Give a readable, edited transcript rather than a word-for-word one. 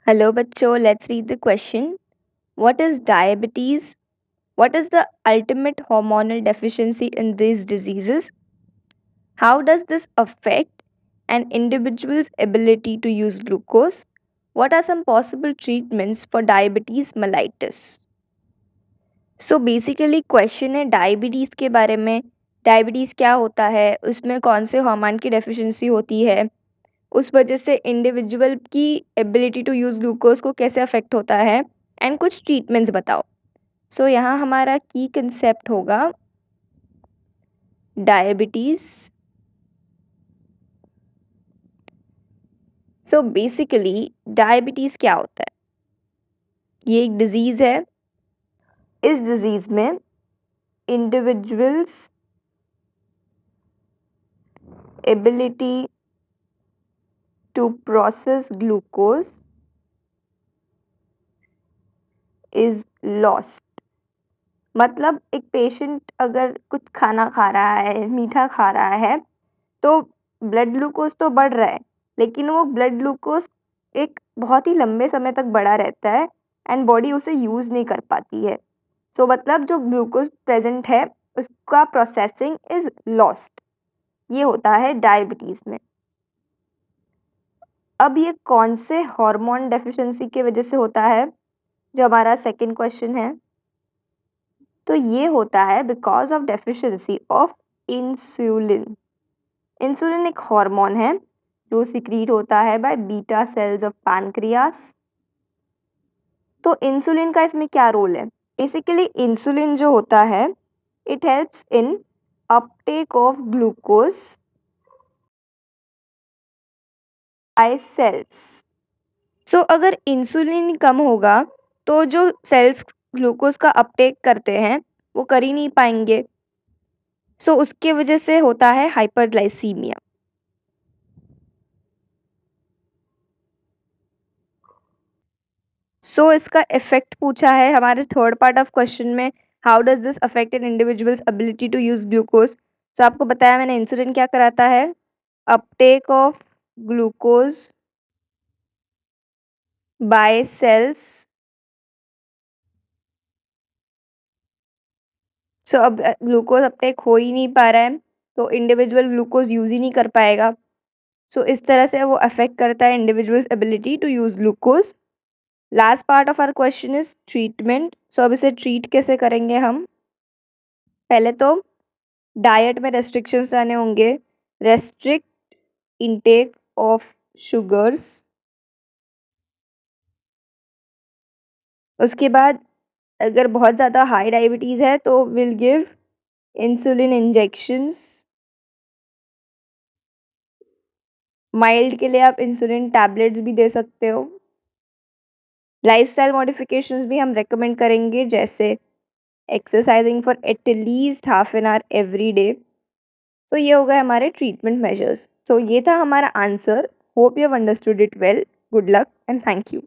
Hello, bachcho. Let's read the question. What is diabetes? What is the ultimate hormonal deficiency in these diseases? How does this affect an individual's ability to use glucose? What are some possible treatments for diabetes mellitus? So basically question है diabetes के बारे में। Diabetes क्या होता है, उसमें कौन से हार्मोन की डेफिशिएंसी होती है, उस वजह से इंडिविजुअल की एबिलिटी टू यूज़ ग्लूकोज को कैसे अफेक्ट होता है, एंड कुछ ट्रीटमेंट्स बताओ। सो यहाँ हमारा की कंसेप्ट होगा डायबिटीज़। सो बेसिकली डायबिटीज़ क्या होता है, ये एक डिज़ीज़ है। इस डिज़ीज़ में individuals ability to process glucose is lost. मतलब एक पेशेंट अगर कुछ खाना खा रहा है, मीठा खा रहा है, तो ब्लड ग्लूकोज तो बढ़ रहा है, लेकिन वो ब्लड ग्लूकोज एक बहुत ही लंबे समय तक बढ़ा रहता है एंड बॉडी उसे यूज़ नहीं कर पाती है। सो मतलब जो ग्लूकोज प्रेजेंट है उसका प्रोसेसिंग इज लॉस्ट। ये होता है डायबिटीज़ में। अब ये कौन से हार्मोन डेफिशिएंसी की वजह से होता है, जो हमारा सेकंड क्वेश्चन है, तो ये होता है because of deficiency of insulin. Insulin एक हार्मोन है जो सिक्रीट होता है by beta cells of pancreas. तो इंसुलिन का इसमें क्या रोल है? बेसिकली इंसुलिन जो होता है it helps in uptake of glucose by cells. So अगर इंसुलिन कम होगा तो जो सेल्स ग्लूकोज का अपटेक करते हैं वो कर ही नहीं पाएंगे। सो उसके वजह से होता है हाइपरग्लाइसीमिया। सो इसका इफेक्ट पूछा है हमारे थर्ड पार्ट ऑफ क्वेश्चन में, how does this affect an individual's ability to use glucose. So आपको बताया मैंने इंसुलिन क्या कराता है, uptake of glucose by cells. So अब ग्लूकोज अपटेक हो ही नहीं पा रहा है तो इंडिविजुअल ग्लूकोज यूज ही नहीं कर पाएगा। सो इस तरह से वो अफेक्ट करता है individual's ability to use glucose. Last part of our question is treatment. So अब इसे ट्रीट कैसे करेंगे हम? पहले तो डाइट में रेस्ट्रिक्शंस आने होंगे, रेस्ट्रिक्ट इनटेक ऑफ शुगर्स। उसके बाद अगर बहुत ज़्यादा हाई डायबिटीज़ है तो will give insulin injections. Mild के लिए आप इंसुलिन टैबलेट्स भी दे सकते हो। लाइफस्टाइल मॉडिफिकेशंस भी हम रेकमेंड करेंगे, जैसे exercising for at least half an hour every day. So ये हो गए हमारे ट्रीटमेंट मेजर्स। सो ये था हमारा answer. Hope you have understood it well. Good luck and thank you.